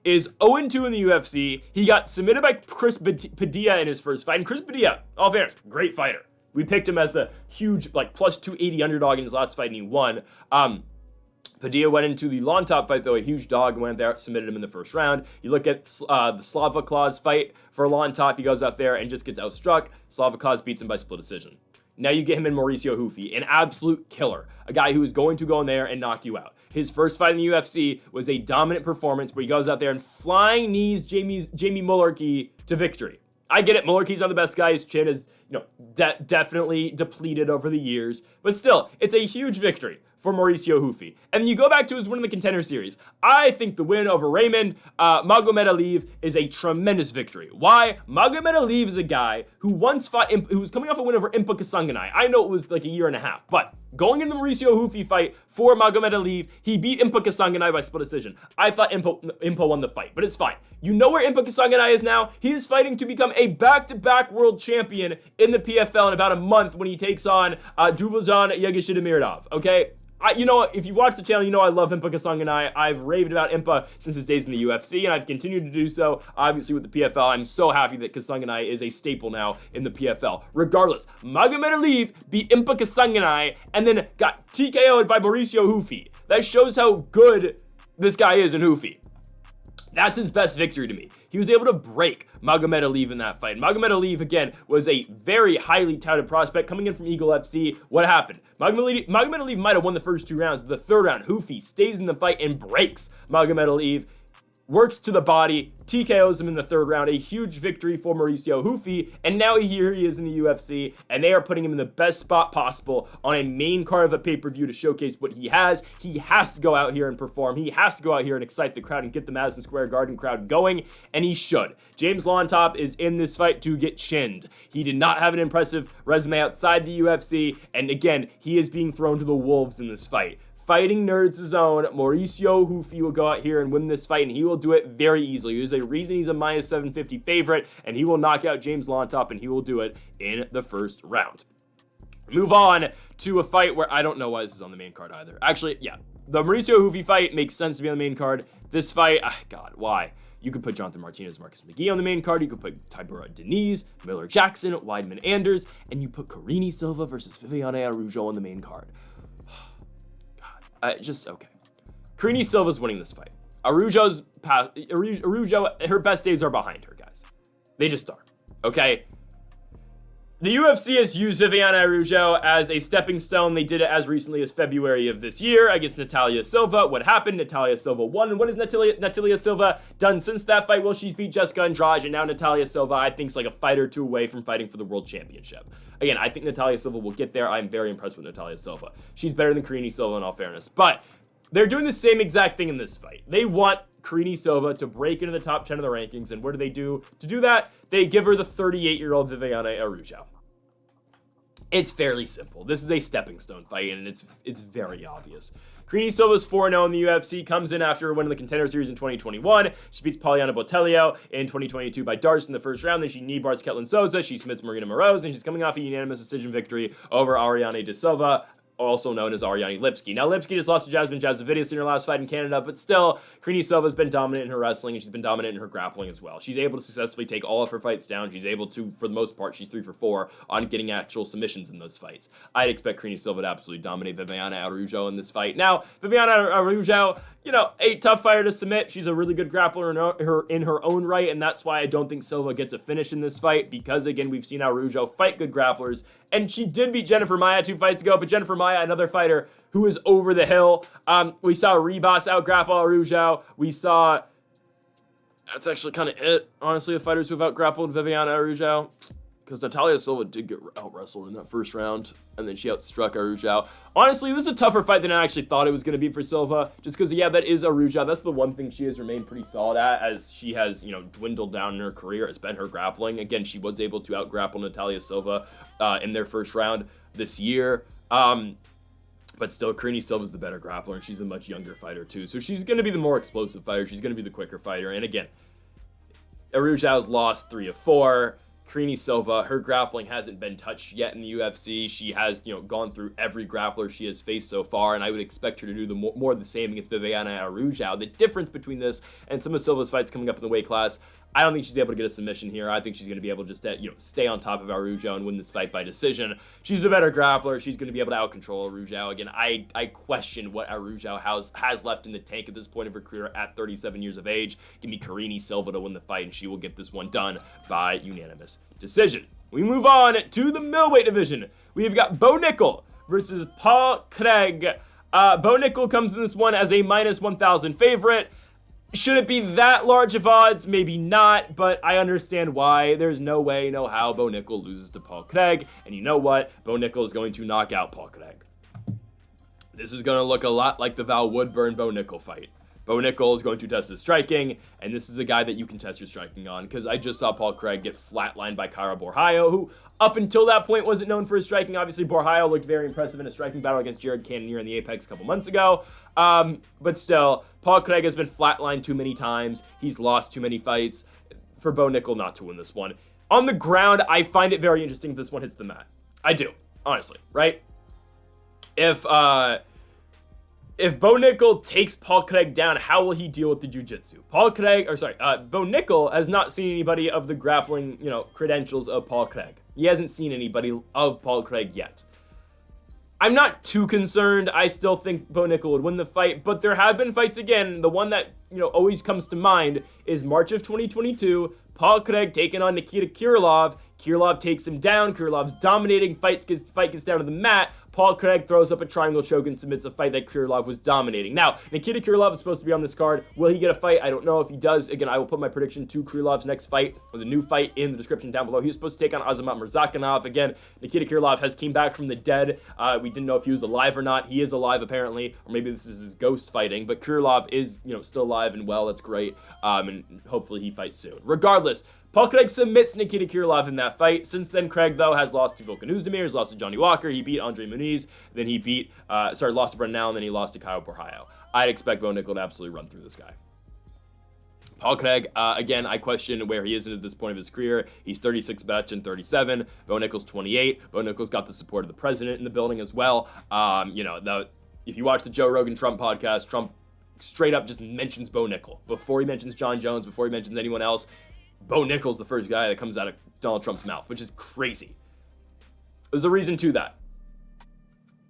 is 0-2 in the UFC. He got submitted by Chris Padilla in his first fight, and Chris Padilla, all fairness, great fighter. We picked him as a huge, plus 280 underdog in his last fight, and he won. Padilla went into the Llontop fight, though, a huge dog, and went there, submitted him in the first round. You look at the Slava Claus fight for Llontop. He goes out there and just gets outstruck. Slava Claus beats him by split decision. Now you get him in Mauricio Ruffy, an absolute killer, a guy who is going to go in there and knock you out. His first fight in the UFC was a dominant performance where he goes out there and flying knees Jamie Mullarkey to victory. I get it, Mullarkey's not the best guy. His chin is definitely depleted over the years, but still, it's a huge victory for Mauricio Ruffy. And then you go back to his win in the Contender Series. I think the win over Raymond Magomedov is a tremendous victory. Why? Magomedov is a guy who once fought, who was coming off a win over Impa Kasanganay. I know it was like a year and a half, but going into the Mauricio Ruffy fight for Magomedov, he beat Impa Kasanganay by split decision. I thought Impa won the fight, but it's fine. You know where Impa Kasanganay is now? He is fighting to become a back-to-back world champion in the PFL in about a month when he takes on Duvazan Yegishidamirdov, okay? If you've watched the channel, you know I love Impa Kasanganay. I've raved about Impa since his days in the UFC, and I've continued to do so, obviously, with the PFL. I'm so happy that Kasanganay is a staple now in the PFL. Regardless, Magomedov beat Impa Kasanganay and then got TKO'd by Mauricio Ruffy. That shows how good this guy is in Ruffy. That's his best victory to me. He was able to break Magomedov in that fight. Magomedov, again, was a very highly touted prospect coming in from Eagle FC. What happened? Magomedov might have won the first 2 rounds, but the third round, Ruffy stays in the fight and breaks Magomedov, works to the body, TKOs him in the third round. A huge victory for Mauricio Ruffy, and now here he is in the UFC, and they are putting him in the best spot possible on a main card of a pay-per-view to showcase what he has. He has to go out here and perform. He has to go out here and excite the crowd and get the Madison Square Garden crowd going, and he should. James Llontop is in this fight to get chinned. He did not have an impressive resume outside the UFC, and again, he is being thrown to the wolves in this fight. Fighting Nerds' zone, Mauricio Ruffy will go out here and win this fight, and he will do it very easily. There's a reason he's a minus 750 favorite, and he will knock out James Llontop, and he will do it in the first round. Move on to a fight where I don't know why this is on the main card either. Actually, yeah, the Mauricio Ruffy fight makes sense to be on the main card. This fight, God, why? You could put Jonathan Martinez, Marcus McGhee on the main card. You could put Tybura, Diniz, Miller Jackson, Weidman Anders, and you put Carini Silva versus Viviane Araujo on the main card. Okay. Carini Silva's winning this fight. Araujo, her best days are behind her, guys. They just are. Okay? The UFC has used Viviane Araujo as a stepping stone. They did it as recently as February of this year against Natalia Silva. What happened? Natalia Silva won. And what has Natalia Silva done since that fight? Well, she's beat Jessica Andrade, and now Natalia Silva, I think, is like a fight or two away from fighting for the world championship. Again, I think Natalia Silva will get there. I'm very impressed with Natalia Silva. She's better than Carini Silva in all fairness. But they're doing the same exact thing in this fight. They want Karini Silva to break into the top 10 of the rankings. And what do they do? To do that, they give her the 38-year-old Viviane Araujo. It's fairly simple. This is a stepping stone fight, and it's very obvious. Karini Silva's 4-0 in the UFC, comes in after winning the Contender Series in 2021. She beats Poliana Botelho in 2022 by darts in the first round. Then she knee bars Ketlin Souza. She submits Marina Moroz, and she's coming off a unanimous decision victory over Ariane De Silva, also known as Ariane Lipski. Now, Lipski just lost to Jasmine Jazovitis in her last fight in Canada, but still, Karini Silva's been dominant in her wrestling, and she's been dominant in her grappling as well. She's able to successfully take all of her fights down. She's able to, for the most part, she's 3 for 4 on getting actual submissions in those fights. I'd expect Karini Silva to absolutely dominate Viviane Araujo in this fight. Now, Viviane Araujo, a tough fighter to submit. She's a really good grappler in her own right, and that's why I don't think Silva gets a finish in this fight, because, again, we've seen Araujo fight good grapplers, and she did beat Jennifer Maia 2 fights ago, but Jennifer Maia, another fighter who is over the hill. We saw Ribas out-grapple Araujo. We saw... That's actually kind of it, honestly, of fighters who've out-grappled Viviane Araujo. Because Natalia Silva did get out-wrestled in that first round, and then she outstruck Araujo. Honestly, this is a tougher fight than I actually thought it was going to be for Silva, just because, yeah, that is Araujo. That's the one thing she has remained pretty solid at, as she has, dwindled down in her career. It's been her grappling. Again, she was able to out-grapple Natalia Silva in their first round this year. But still, Karini Silva's the better grappler, and she's a much younger fighter, too. So she's going to be the more explosive fighter. She's going to be the quicker fighter. And again, Araujo's lost 3 of 4. Karini Silva, her grappling hasn't been touched yet in the UFC. She has, gone through every grappler she has faced so far, and I would expect her to do more of the same against Viviane Araujo. The difference between this and some of Silva's fights coming up in the weight class, I don't think she's able to get a submission here. I think she's going to be able just to, stay on top of Araujo and win this fight by decision. She's a better grappler. She's going to be able to out-control Araujo. Again, I question what Araujo has left in the tank at this point of her career at 37 years of age. Give me Karini Silva to win the fight, and she will get this one done by unanimous decision. We move on to the middleweight division. We've got Bo Nickal versus Paul Craig. Bo Nickal comes in this one as a minus 1,000 favorite. Should it be that large of odds? Maybe not, but I understand why. There's no way, no how Bo Nickal loses to Paul Craig. And you know what? Bo Nickal is going to knock out Paul Craig. This is going to look a lot like the Val Woodburn-Bo Nickal fight. Bo Nickal is going to test his striking, and this is a guy that you can test your striking on, because I just saw Paul Craig get flatlined by Cairo Borralho, who up until that point wasn't known for his striking. Obviously, Borralho looked very impressive in a striking battle against Jared Cannonier in the Apex a couple months ago. But still, Paul Craig has been flatlined too many times. He's lost too many fights. For Bo Nickal not to win this one. On the ground, I find it very interesting if this one hits the mat. I do, honestly, right? If Bo Nickal takes Paul Craig down, how will he deal with the jiu-jitsu? Bo Nickal has not seen anybody of the grappling, credentials of Paul Craig. He hasn't seen anybody of Paul Craig yet. I'm not too concerned. I still think Bo Nickal would win the fight, but there have been fights again. The one that, always comes to mind is March of 2022, Paul Craig taking on Nikita Krylov. Krylov takes him down. Krylov's dominating. Fight gets down to the mat. Paul Craig throws up a triangle choke and submits a fight that Krylov was dominating. Now, Nikita Krylov is supposed to be on this card. Will he get a fight? I don't know. If he does, again, I will put my prediction to Krylov's next fight, or the new fight, in the description down below. He was supposed to take on Azamat Murzakanov. Again, Nikita Krylov has came back from the dead. We didn't know if he was alive or not. He is alive, apparently, or maybe this is his ghost fighting, but Krylov is, still alive and well. That's great, and hopefully he fights soon. Regardless, Paul Craig submits Nikita Krylov in that fight. Since then, Craig, though, has lost to Volkan Oezdemir, has lost to Johnny Walker, he beat Andre Muniz, then he lost to Brennan, and then he lost to Caio Borralho. I'd expect Bo Nickal to absolutely run through this guy. Paul Craig, again, I question where he is at this point of his career. He's 36, Madison 37. Bo Nickal's 28. Bo Nickal's got the support of the president in the building as well. If you watch the Joe Rogan Trump podcast, Trump straight up just mentions Bo Nickal. Before he mentions John Jones, before he mentions anyone else, Bo Nickal's the first guy that comes out of Donald Trump's mouth, which is crazy. There's a reason to that.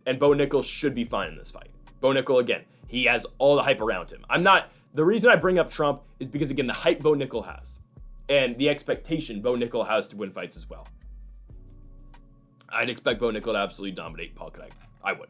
And Bo Nickal should be fine in this fight. Bo Nickal, again, he has all the hype around him. The reason I bring up Trump is because, again, the hype Bo Nickal has and the expectation Bo Nickal has to win fights as well. I'd expect Bo Nickal to absolutely dominate Paul Craig. I would.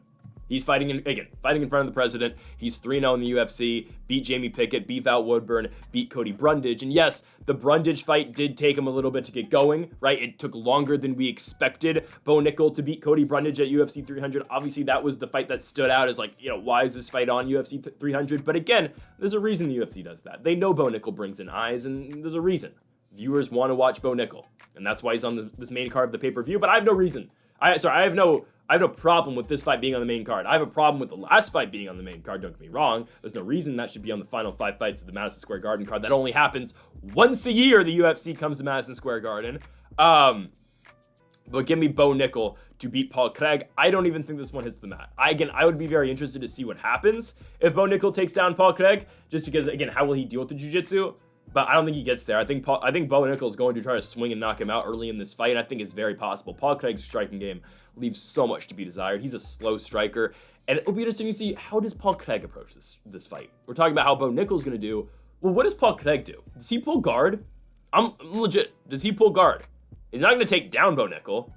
He's fighting in front of the president. He's 3-0 in the UFC, beat Jamie Pickett, beat Val Woodburn, beat Cody Brundage. And yes, the Brundage fight did take him a little bit to get going, right? It took longer than we expected Bo Nickal to beat Cody Brundage at UFC 300. Obviously, that was the fight that stood out as like, why is this fight on UFC 300? But again, there's a reason the UFC does that. They know Bo Nickal brings in eyes, and there's a reason. Viewers want to watch Bo Nickal, and that's why he's on this main card of the pay-per-view. But I have no reason. I have no problem with this fight being on the main card. I have a problem with the last fight being on the main card, don't get me wrong. There's no reason that should be on the final 5 fights of the Madison Square Garden card. That only happens once a year the UFC comes to Madison Square Garden. But give me Bo Nickal to beat Paul Craig. I don't even think this one hits the mat. I would be very interested to see what happens if Bo Nickal takes down Paul Craig, just because, again, how will he deal with the jiu-jitsu? But I don't think he gets there. I think Bo Nickal is going to try to swing and knock him out early in this fight. I think it's very possible. Paul Craig's striking game leaves so much to be desired. He's a slow striker. And it'll be interesting to see, how does Paul Craig approach this fight? We're talking about how Bo Nickal's going to do. Well, what does Paul Craig do? Does he pull guard? I'm legit. Does he pull guard? He's not going to take down Bo Nickal.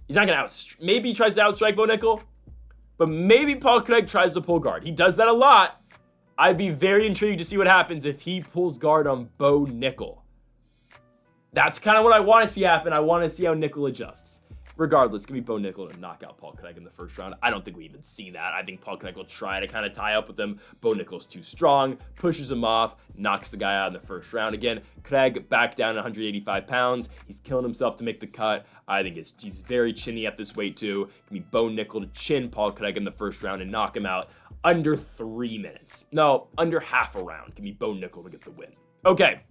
He's not going to maybe he tries to outstrike Bo Nickal. But maybe Paul Craig tries to pull guard. He does that a lot. I'd be very intrigued to see what happens if he pulls guard on Bo Nickal. That's kind of what I want to see happen. I want to see how Nickal adjusts. Regardless, give me Bo Nickal to knock out Paul Craig in the first round. I don't think we even see that. I think Paul Craig will try to kind of tie up with him. Bo Nickal's too strong, pushes him off, knocks the guy out in the first round. Again, Craig back down 185 pounds. He's killing himself to make the cut. I think he's very chinny at this weight too. Give me Bo Nickal to chin Paul Craig in the first round and knock him out under 3 minutes. No, under half a round. Give me Bo Nickal to get the win. Okay.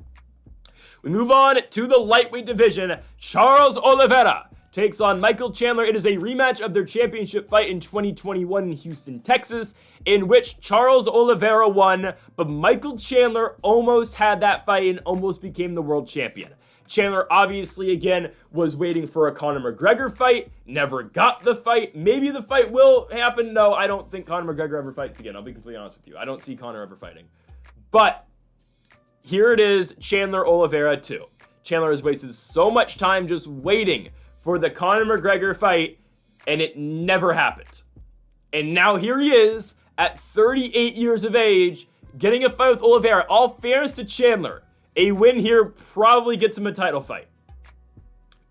We move on to the lightweight division. Charles Oliveira takes on Michael Chandler. It is a rematch of their championship fight in 2021 in Houston, Texas, in which Charles Oliveira won, but Michael Chandler almost had that fight and almost became the world champion. Chandler obviously, again, was waiting for a Conor McGregor fight, never got the fight. Maybe the fight will happen. No, I don't think Conor McGregor ever fights again. I'll be completely honest with you. I don't see Conor ever fighting. But here it is, Chandler Oliveira 2. Chandler has wasted so much time just waiting for the Conor McGregor fight, and it never happened. And now here he is, at 38 years of age, getting a fight with Oliveira. All fairness to Chandler, a win here probably gets him a title fight.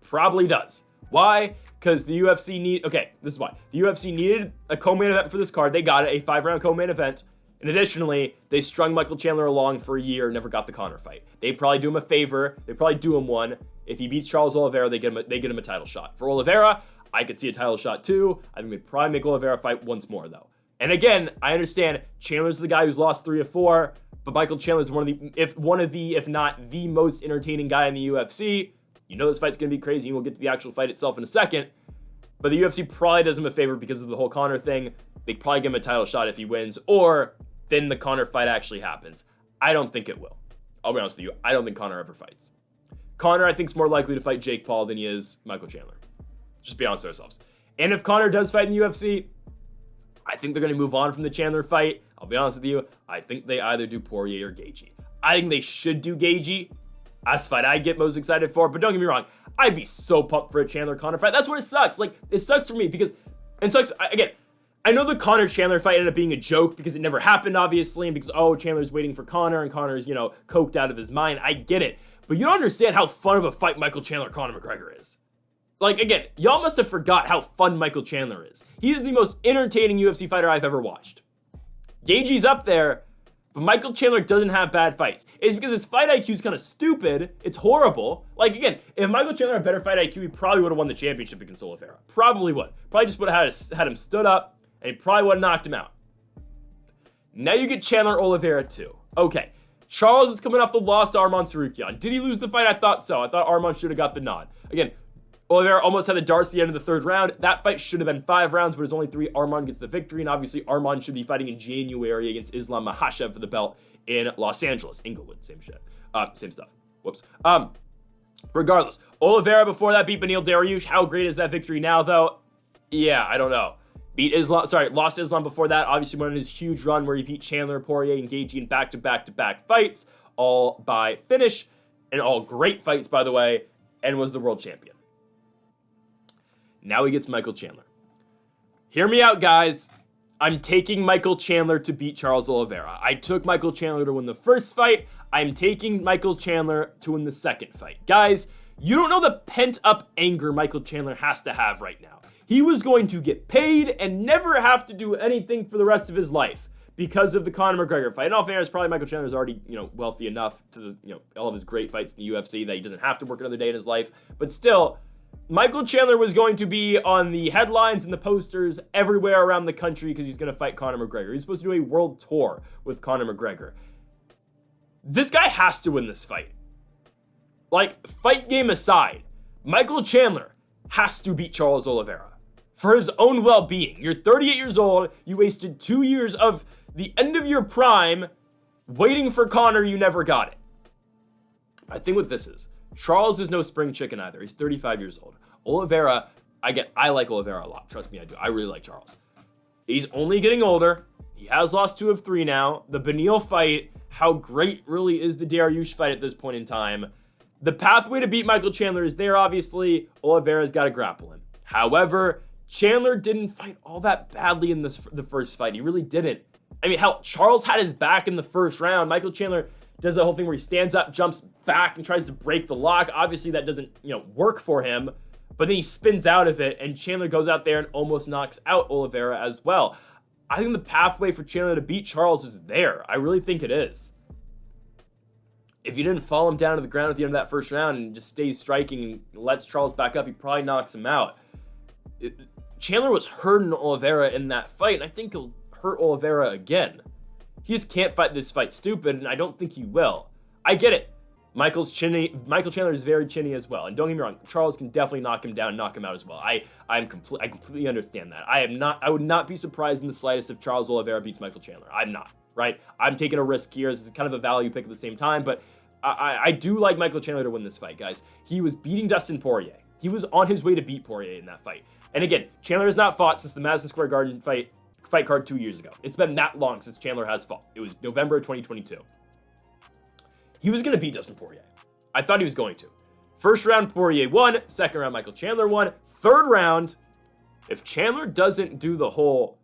Probably does. Why? Because the UFC this is why. The UFC needed a co-main event for this card. They got it, a 5-round co-main event. And additionally, they strung Michael Chandler along for a year, never got the Conor fight. They probably do him a favor. They probably do him one. If he beats Charles Oliveira, they get him a title shot. For Oliveira, I could see a title shot too. I think they'd probably make Oliveira fight once more though. And again, I understand Chandler's the guy who's lost 3 of 4, but Michael Chandler's one of the, if not the most entertaining guy in the UFC. You know this fight's gonna be crazy, and we'll get to the actual fight itself in a second. But the UFC probably does him a favor because of the whole Conor thing. They probably give him a title shot if he wins, or then the Conor fight actually happens. I don't think it will. I'll be honest with you. I don't think Conor ever fights. Conor, I think, is more likely to fight Jake Paul than he is Michael Chandler. Just be honest with ourselves. And if Conor does fight in the UFC, I think they're going to move on from the Chandler fight. I'll be honest with you. I think they either do Poirier or Gaethje. I think they should do Gaethje. That's the fight I get most excited for. But don't get me wrong. I'd be so pumped for a Chandler-Conor fight. That's what it sucks. Like, it sucks for me because, and it sucks, again, I know the Conor-Chandler fight ended up being a joke because it never happened, obviously, and because, Chandler's waiting for Conor, and Conor's, coked out of his mind. I get it. But you don't understand how fun of a fight Michael Chandler-Conor McGregor is. Like, again, y'all must have forgot how fun Michael Chandler is. He is the most entertaining UFC fighter I've ever watched. Gaethje's up there, but Michael Chandler doesn't have bad fights. It's because his fight IQ is kind of stupid. It's horrible. Like, again, if Michael Chandler had better fight IQ, he probably would have won the championship against Oliveira. Probably would. Probably just would have had him stood up, and he probably would have knocked him out. Now you get Chandler Oliveira too. Okay. Charles is coming off the loss to Arman Tsarukyan. Did he lose the fight? I thought so. I thought Arman should have got the nod. Again, Oliveira almost had the darts at the end of the 3rd round. That fight should have been 5 rounds, but it's only 3. Arman gets the victory, and obviously Arman should be fighting in January against Islam Makhachev for the belt in Los Angeles. Inglewood, same shit. Same stuff. Whoops. Regardless, Oliveira before that beat Beneil Dariush. How great is that victory now, though? Yeah, I don't know. Lost Islam before that. Obviously went on his huge run where he beat Chandler, Poirier, and Gaethje in back-to-back-to-back fights, all by finish, and all great fights, by the way, and was the world champion. Now he gets Michael Chandler. Hear me out, guys. I'm taking Michael Chandler to beat Charles Oliveira. I took Michael Chandler to win the first fight. I'm taking Michael Chandler to win the second fight. Guys, you don't know the pent-up anger Michael Chandler has to have right now. He was going to get paid and never have to do anything for the rest of his life because of the Conor McGregor fight. In all fairness, probably Michael Chandler's already, wealthy enough to, all of his great fights in the UFC that he doesn't have to work another day in his life. But still, Michael Chandler was going to be on the headlines and the posters everywhere around the country because he's going to fight Conor McGregor. He's supposed to do a world tour with Conor McGregor. This guy has to win this fight. Like, fight game aside, Michael Chandler has to beat Charles Oliveira for his own well-being. You're 38 years old. You wasted 2 years of the end of your prime waiting for Conor. You never got it. I think what this is, Charles is no spring chicken either. He's 35 years old. Oliveira, I like Oliveira a lot. Trust me, I do. I really like Charles. He's only getting older. He has lost 2 of 3 now. The Beneil fight, how great really is the Dariush fight at this point in time? The pathway to beat Michael Chandler is there, obviously. Oliveira's got to grapple him. However, Chandler didn't fight all that badly in the first fight. He really didn't. I mean, hell, Charles had his back in the first round. Michael Chandler does that whole thing where he stands up, jumps back, and tries to break the lock. Obviously, that doesn't, work for him. But then he spins out of it, and Chandler goes out there and almost knocks out Oliveira as well. I think the pathway for Chandler to beat Charles is there. I really think it is. If he didn't fall him down to the ground at the end of that first round and just stays striking and lets Charles back up, he probably knocks him out. Chandler was hurting Oliveira in that fight, and I think he'll hurt Oliveira again. He just can't fight this fight stupid, and I don't think he will. I get it. Michael Chandler is very chinny as well, and don't get me wrong, Charles can definitely knock him down and knock him out as well. I completely understand that. I would not be surprised in the slightest if Charles Oliveira beats Michael Chandler. I'm not. Right? I'm taking a risk here. This is kind of a value pick at the same time, but I do like Michael Chandler to win this fight, guys. He was beating Dustin Poirier. He was on his way to beat Poirier in that fight. And again, Chandler has not fought since the Madison Square Garden fight card 2 years ago. It's been that long since Chandler has fought. It was November of 2022. He was going to beat Dustin Poirier. I thought he was going to. First round, Poirier won. Second round, Michael Chandler won. Third round, if Chandler doesn't do the whole...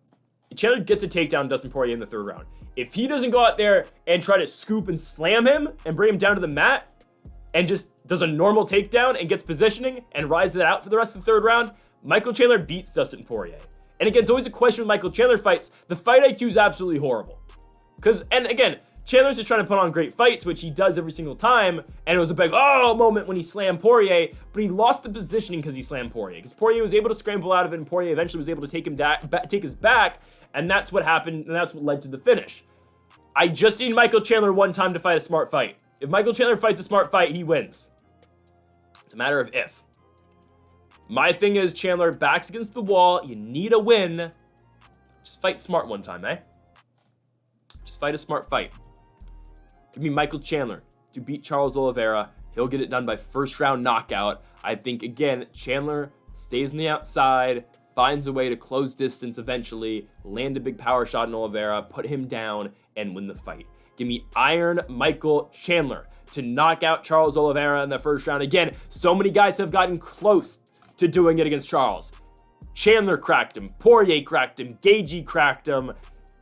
Chandler gets a takedown Dustin Poirier in the third round. If he doesn't go out there and try to scoop and slam him and bring him down to the mat and just does a normal takedown and gets positioning and rides it out for the rest of the third round, Michael Chandler beats Dustin Poirier. And again, it's always a question with Michael Chandler fights. The fight IQ is absolutely horrible. And again, Chandler's just trying to put on great fights, which he does every single time. And it was a big, moment when he slammed Poirier, but he lost the positioning because he slammed Poirier. Because Poirier was able to scramble out of it, and Poirier eventually was able to take his back, and that's what happened, and that's what led to the finish. I just need Michael Chandler one time to fight a smart fight. If Michael Chandler fights a smart fight, he wins. It's a matter of if. My thing is, Chandler, backs against the wall. You need a win. Just fight smart one time, eh? Just fight a smart fight. Give me Michael Chandler to beat Charles Oliveira. He'll get it done by first round knockout. I think, again, Chandler stays on the outside, finds a way to close distance eventually, land a big power shot in Oliveira, put him down, and win the fight. Give me Iron Michael Chandler to knock out Charles Oliveira in the first round. Again, so many guys have gotten close to doing it against Charles. Chandler cracked him. Poirier cracked him. Gagey cracked him.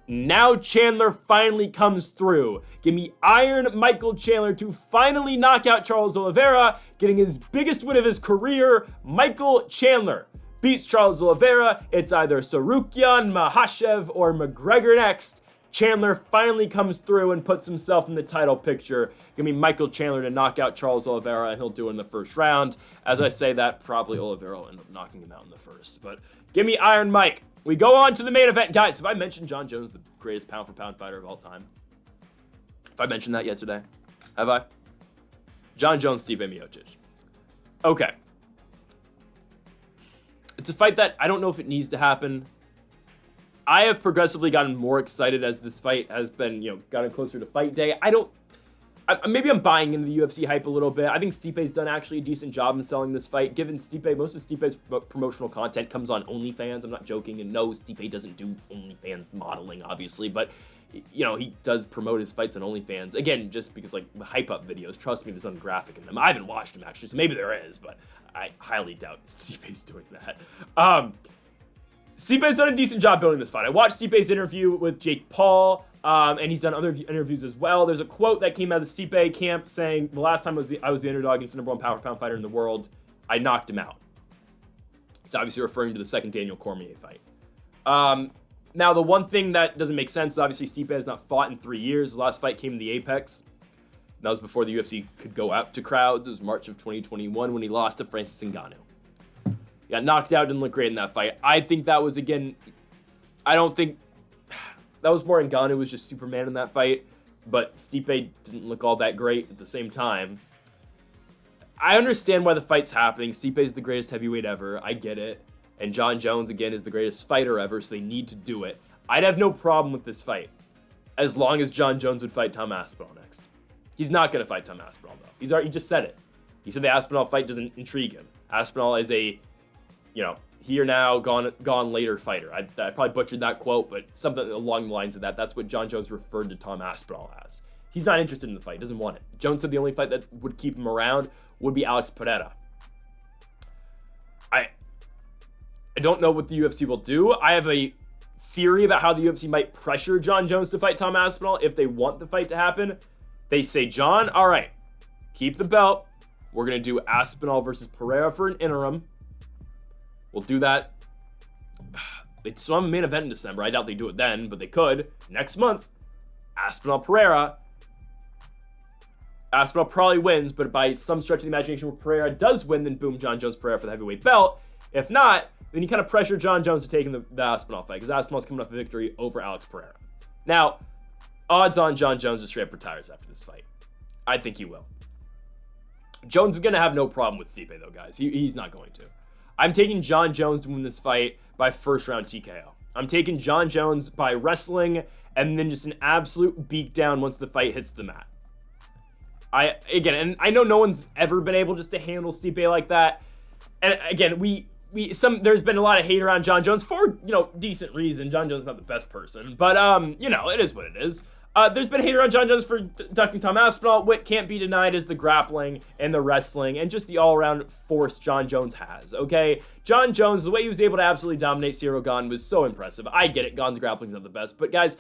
Now Chandler finally comes through. Give me Iron Michael Chandler to finally knock out Charles Oliveira, getting his biggest win of his career. Michael Chandler beats Charles Oliveira. It's either Sarukian, Makhachev, or McGregor next. Chandler finally comes through and puts himself in the title picture. Give me Michael Chandler to knock out Charles Oliveira, and he'll do it in the first round. As I say that, probably Oliveira will end up knocking him out in the first. But give me Iron Mike. We go on to the main event. Guys, have I mentioned Jon Jones, the greatest pound-for-pound fighter of all time? Have I mentioned that yet today? Have I? Jon Jones, Stipe Miocic. Okay. It's a fight that I don't know if it needs to happen. I have progressively gotten more excited as this fight has been, gotten closer to fight day. Maybe I'm buying into the UFC hype a little bit. I think Stipe's done actually a decent job in selling this fight. Given Stipe, most of Stipe's promotional content comes on OnlyFans. I'm not joking. And no, Stipe doesn't do OnlyFans modeling, obviously. But, he does promote his fights on OnlyFans. Again, just because, hype up videos. Trust me, there's nothing graphic in them. I haven't watched them, actually. So maybe there is. But I highly doubt Stipe's doing that. Stipe's done a decent job building this fight. I watched Stipe's interview with Jake Paul, and he's done other interviews as well. There's a quote that came out of the Stipe camp saying, the last time I was the underdog against the #1 pound-for-pound fighter in the world, I knocked him out. He's obviously referring to the second Daniel Cormier fight. Now, the one thing that doesn't make sense is obviously Stipe has not fought in 3 years. His last fight came in the Apex. That was before the UFC could go out to crowds. It was March of 2021 when he lost to Francis Ngannou. He got knocked out, didn't look great in that fight. I think that was, again, I don't think, that was more Ngannou was just Superman in that fight, but Stipe didn't look all that great at the same time. I understand why the fight's happening. Stipe is the greatest heavyweight ever. I get it. And Jon Jones, again, is the greatest fighter ever, so they need to do it. I'd have no problem with this fight, as long as Jon Jones would fight Tom Aspinall next. He's not going to fight Tom Aspinall, though. He just said it. He said the Aspinall fight doesn't intrigue him. Aspinall is a, here now, gone later fighter. I probably butchered that quote, but something along the lines of that. That's what Jon Jones referred to Tom Aspinall as. He's not interested in the fight. Doesn't want it. Jones said the only fight that would keep him around would be Alex Pereira. I don't know what the UFC will do. I have a theory about how the UFC might pressure Jon Jones to fight Tom Aspinall if they want the fight to happen. They say, Jon, all right, keep the belt. We're going to do Aspinall versus Pereira for an interim. We'll do that. They still have a main event in December. I doubt they do it then, but they could. Next month, Aspinall Pereira. Aspinall probably wins, but by some stretch of the imagination where Pereira does win, then boom, Jon Jones Pereira for the heavyweight belt. If not, then you kind of pressure Jon Jones to take in the Aspinall fight, because Aspinall's coming off a victory over Alex Pereira. Now, odds on Jon Jones just straight up retires after this fight. I think he will. Jones is going to have no problem with Stipe, though, guys. He's not going to. I'm taking Jon Jones to win this fight by first round TKO. I'm taking Jon Jones by wrestling and then just an absolute beatdown once the fight hits the mat. And I know no one's ever been able just to handle Stipe like that. And again, there's been a lot of hate around Jon Jones for, decent reason. Jon Jones is not the best person, but, it is what it is. There's been hate around Jon Jones for ducking Tom Aspinall. What can't be denied is the grappling and the wrestling and just the all-around force Jon Jones has, okay? Jon Jones, the way he was able to absolutely dominate Ciryl Gane was so impressive. I get it, Gane's grappling's not the best, but guys,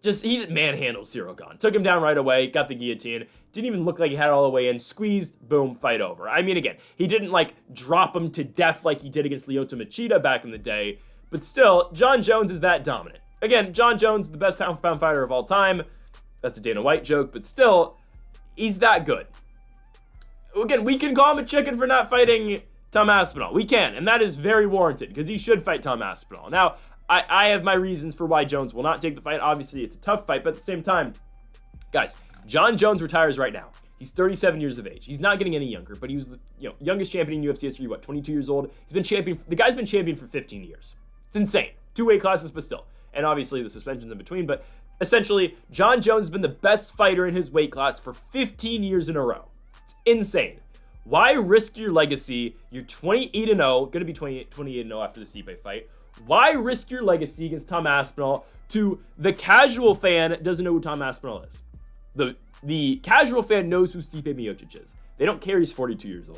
he manhandled Ciryl Gane. Took him down right away, got the guillotine, didn't even look like he had it all the way in, squeezed, boom, fight over. I mean, again, he didn't, drop him to death like he did against Lyoto Machida back in the day, but still, Jon Jones is that dominant. Again, Jon Jones is the best pound-for-pound fighter of all time. That's a Dana White joke, but still, he's that good. Again, we can call him a chicken for not fighting Tom Aspinall. We can, and that is very warranted, because he should fight Tom Aspinall. Now, I have my reasons for why Jones will not take the fight. Obviously, it's a tough fight, but at the same time, guys, Jon Jones retires right now. He's 37 years of age. He's not getting any younger, but he was the youngest champion in UFC history, 22 years old. He's been champion. The guy's been champion for 15 years. It's insane. 2 weight classes, but still. And obviously the suspensions in between, but essentially, Jon Jones has been the best fighter in his weight class for 15 years in a row. It's insane. Why risk your legacy? You're 28-0, going to be 28-0 after the Stipe fight. Why risk your legacy against Tom Aspinall to the casual fan that doesn't know who Tom Aspinall is? The casual fan knows who Stipe Miocic is. They don't care he's 42 years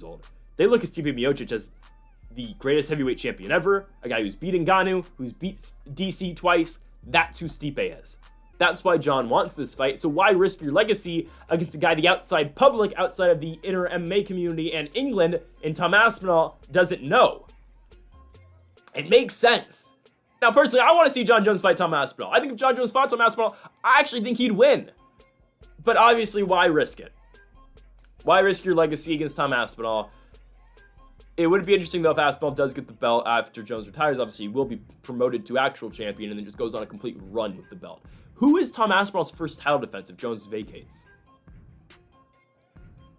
old. They look at Stipe Miocic as the greatest heavyweight champion ever, a guy who's beaten Ngannou, who's beat DC twice. That's who Stipe is. That's why Jon wants this fight. So why risk your legacy against a guy the outside public, outside of the inner MMA community and England, and Tom Aspinall doesn't know? It makes sense. Now, personally, I want to see Jon Jones fight Tom Aspinall. I think if Jon Jones fought Tom Aspinall, I actually think he'd win. But obviously, why risk it? Why risk your legacy against Tom Aspinall? It would be interesting, though, if Aspinall does get the belt after Jones retires. Obviously, he will be promoted to actual champion and then just goes on a complete run with the belt. Who is Tom Aspinall's first title defense if Jones vacates?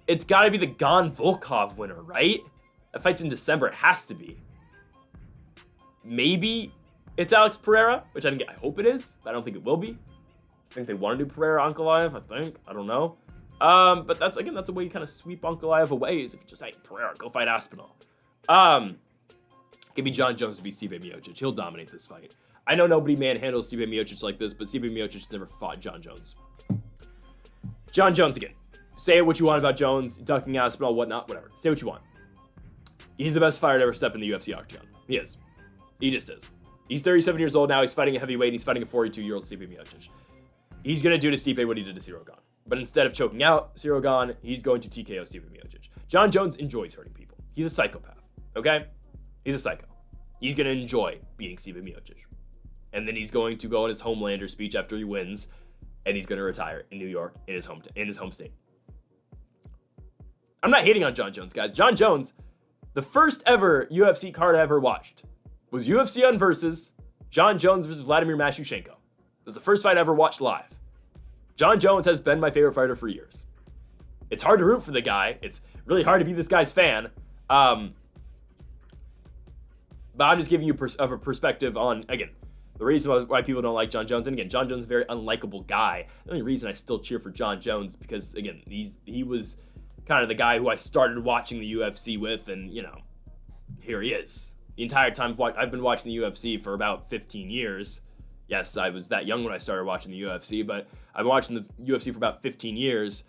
It's got to be the Gane Volkov winner, right? That fight's in December. It has to be. Maybe it's Alex Pereira, which I hope it is, but I don't think it will be. I think they want to do Pereira Ankalaev, I think. I don't know. But that's a way you kind of sweep Ankalaev away, is if you just, hey, Pereira, go fight Aspinall. Give me Jon Jones to beat Stipe Miocic. He'll dominate this fight. I know nobody manhandles Stipe Miocic like this, but Stipe Miocic has never fought Jon Jones. Jon Jones again. Say what you want about Jones, ducking Aspinall, whatnot, whatever. Say what you want. He's the best fighter to ever step in the UFC octagon. He is. He just is. He's 37 years old now. He's fighting a heavyweight. He's fighting a 42-year-old Stipe Miocic. He's going to do to Stipe what he did to Ciryl Gane. But instead of choking out Ciryl Gane, he's going to TKO Stipe Miocic. Jon Jones enjoys hurting people. He's a psychopath, okay? He's a psycho. He's going to enjoy beating Stipe Miocic. And then he's going to go on his Homelander speech after he wins, and he's going to retire in New York, in his home state. I'm not hating on Jon Jones, guys. Jon Jones, the first ever UFC card I ever watched was UFC on Versus, Jon Jones versus Vladimir Matyushenko. It was the first fight I ever watched live. Jon Jones has been my favorite fighter for years. It's hard to root for the guy. It's really hard to be this guy's fan. But I'm just giving you a perspective on, again, the reason why people don't like Jon Jones. And again, Jon Jones is a very unlikable guy. The only reason I still cheer for Jon Jones, because again, he was kind of the guy who I started watching the UFC with, and here he is. The entire time I've been watching the UFC for about 15 years. Yes, I was that young when I started watching the UFC, but I've been watching the UFC for about 15 years,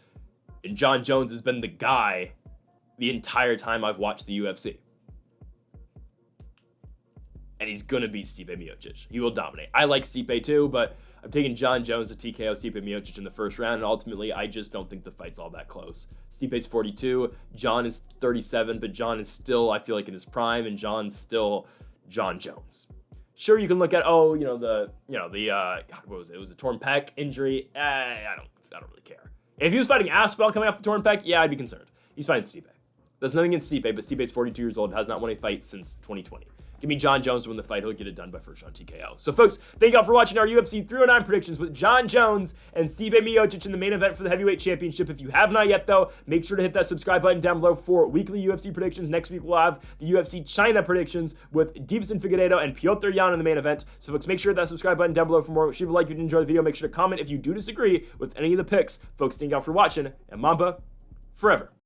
and Jon Jones has been the guy the entire time I've watched the UFC. And he's going to beat Stipe Miocic. He will dominate. I like Stipe too, but I'm taking Jon Jones to TKO Stipe Miocic in the first round, and ultimately, I just don't think the fight's all that close. Stipe's 42, Jon is 37, but Jon is still, I feel like, in his prime, and Jon's still Jon Jones. Sure, you can look at, God, what was it? It was a torn pec injury. I don't really care. If he was fighting Aspel coming off the torn pec, yeah, I'd be concerned. He's fighting Stipe. There's nothing against Stipe, but Stipe's 42 years old and has not won a fight since 2020. Give me Jon Jones to win the fight. He'll get it done by first round TKO. So, folks, thank y'all for watching our UFC 309 predictions with Jon Jones and Stipe Miocic in the main event for the heavyweight championship. If you have not yet, though, make sure to hit that subscribe button down below for weekly UFC predictions. Next week, we'll have the UFC China predictions with Davison Figueiredo and Piotr Jan in the main event. So, folks, make sure to hit that subscribe button down below for more. Make sure to like if you enjoyed the video. Make sure to comment if you do disagree with any of the picks. Folks, thank y'all for watching, and Mamba forever.